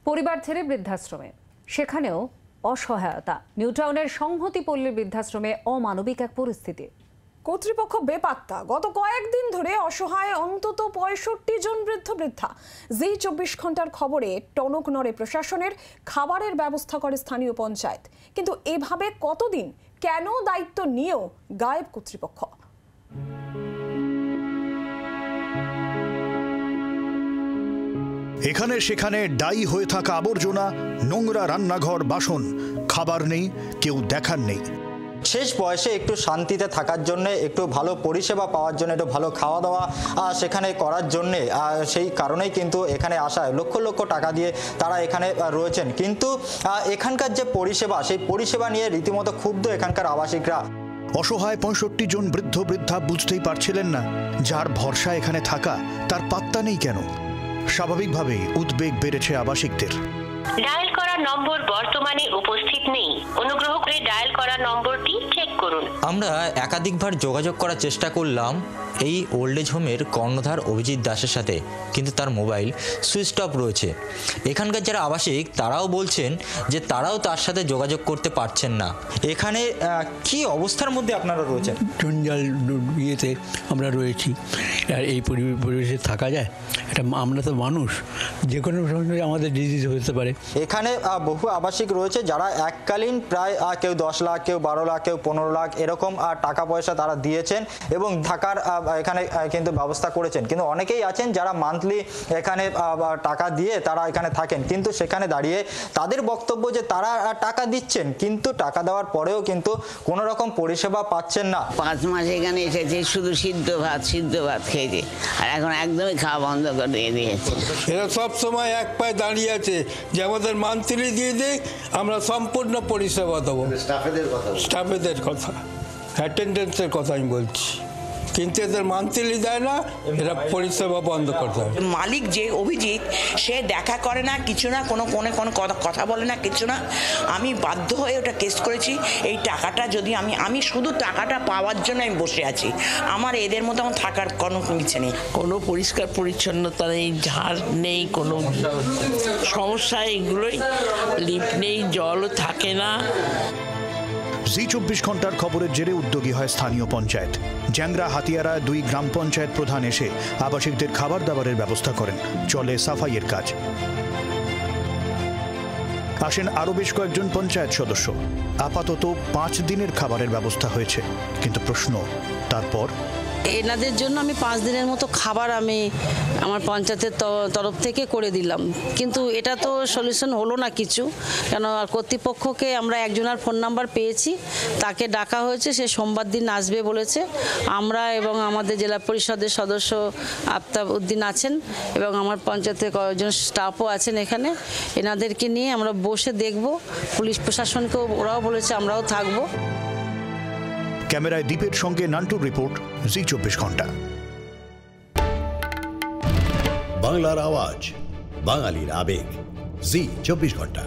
পরিবার ছেড়ে বৃদ্ধাশ্রমে, সেখানেও অসহায়তা। নিউটাউনের সংহতি পল্লীর বৃদ্ধাশ্রমে অমানবিক এক পরিস্থিতি। কর্তৃপক্ষ বেপাত্তা। গত কয়েকদিন ধরে অসহায় অন্তত ৬৫ জন বৃদ্ধ বৃদ্ধা। জি ২৪ ঘন্টার খবরে টনক নড়ে প্রশাসনের। খাবারের ব্যবস্থা করে স্থানীয় পঞ্চায়েত, কিন্তু এভাবে কতদিন? কেন দায়িত্ব নিয়েও গায়েব কর্তৃপক্ষ? এখানে সেখানে ডাই হয়ে থাকা আবর্জনা, নোংরা রান্নাঘর, বাসন। খাবার নেই, কেউ দেখার নেই। শেষ বয়সে একটু শান্তিতে থাকার জন্য, একটু ভালো পরিষেবা পাওয়ার জন্য, একটু ভালো খাওয়া দাওয়া সেখানে করার জন্যে, সেই কারণেই কিন্তু এখানে আসায় লক্ষ লক্ষ টাকা দিয়ে তারা এখানে রয়েছেন। কিন্তু এখানকার যে পরিষেবা, সেই পরিষেবা নিয়ে রীতিমতো ক্ষুব্ধ এখানকার আবাসিকরা। অসহায় ৬৫ জন বৃদ্ধ বৃদ্ধা বুঝতেই পারছিলেন না যার ভরসা এখানে থাকা, তার পাত্তা নেই কেন। স্বাভাবিকভাবেই উদ্বেগ বেড়েছে আবাসিকদের। ডায়াল করা নম্বর বর্তমানে উপস্থিত নেই, অনুগ্রহ করে ডায়াল করা নম্বরটি চেক করুন। আমরা একাধিকবার যোগাযোগ করার চেষ্টা করলাম এই ওল্ড এজ হোমের কর্ণধার অভিজিৎ দাসের সাথে, কিন্তু তার মোবাইল সুইচ অফ রয়েছে। এখানকার যারা আবাসিক তারাও বলছেন যে তারাও তার সাথে যোগাযোগ করতে পারছেন না। এখানে কি অবস্থার মধ্যে আপনারা রয়েছেন? জঞ্জাল ইয়েতে আমরা রয়েছি, আর এই পরিবেশে থাকা যায়? এটা আমরা তো মানুষ, যে কোনো সময় আমাদের ডিজিজ হতে পারে। এখানে বহু আবাসিক রয়েছে যারা এককালীন প্রায় কেউ ১০ লাখ, কেউ ১২ লাখ, কেউ ১৫ লাখ এরকম টাকা পয়সা তারা দিয়েছেন এবং থাকার এখানে কিন্তু ব্যবস্থা করেছেন। কিন্তু অনেকেই আছেন যারা মান্থলি এখানে টাকা দিয়ে তারা এখানে থাকেন, কিন্তু সেখানে দাঁড়িয়ে তাদের বক্তব্য যে তারা টাকা দিচ্ছেন, কিন্তু টাকা দেওয়ার পরেও কিন্তু কোনো রকম পরিষেবা পাচ্ছেন না। ৫ মাস এখানে এসেছে, শুধু সিদ্ধ ভাত খেয়েছে, আর এখন একদমই খাওয়া বন্ধ করে দিয়ে দিয়েছে। এরা সবসময় এক পায়ে দাঁড়িয়ে আছে যে আমাদের মান্থলি দিয়ে দেয়, আমরা সম্পূর্ণ পরিষেবা দেবো। স্টাফেদের কথা, অ্যাটেন্ডেন্সের কথা আমি বলছি, কিন্তু এদের মান্থলি দেয় না, এরা পরিষেবা বন্ধ করতে হবে। মালিক যে অভিজিৎ, সে দেখা করে না, কিছু না, কোনো কথা বলে না, কিছু না। আমি বাধ্য হয়ে ওটা কেস করেছি। এই টাকাটা যদি আমি শুধু টাকাটা পাওয়ার জন্য আমি বসে আছি, আমার এদের মতো আমার থাকার কোনো ইচ্ছে নেই। কোনো পরিষ্কার পরিচ্ছন্নতা নেই, ঝাড় নেই, কোনো সমস্যা এগুলোই। লিফট নেই, জলও থাকে না। জি ২৪ ঘন্টার খবরের জেরে উদ্যোগী হয় স্থানীয় পঞ্চায়েত। জ্যাংরা হাতিয়ারা ২ গ্রাম পঞ্চায়েত প্রধান এসে আবাসিকদের খাবার দাবারের ব্যবস্থা করেন। চলে সাফাইয়ের কাজ। আসেন আরও বেশ কয়েকজন পঞ্চায়েত সদস্য। আপাতত ৫ দিনের খাবারের ব্যবস্থা হয়েছে, কিন্তু প্রশ্ন, তারপর? এনাদের জন্য আমি ৫ দিনের মতো খাবার আমি আমার পঞ্চায়েতের তরফ থেকে করে দিলাম, কিন্তু এটা তো সলিউশন হলো না কিছু। কেন কর্তৃপক্ষকে আমরা একজনের ফোন নাম্বার পেয়েছি, তাকে ডাকা হয়েছে, সে সোমবার দিন আসবে বলেছে। আমরা এবং আমাদের জেলা পরিষদের সদস্য আফতাব উদ্দিন আছেন এবং আমার পঞ্চায়েতের কয়েকজন স্টাফও আছেন এখানে। এনাদেরকে নিয়ে আমরা বসে দেখব। পুলিশ প্রশাসনকেও ওরাও বলেছে আমরাও থাকবো। ক্যামেরায় দীপের সঙ্গে নান্টুর রিপোর্ট, জি ২৪ ঘন্টা। বাংলার আওয়াজ, বাঙালির আবেগ, জি ২৪ ঘন্টা।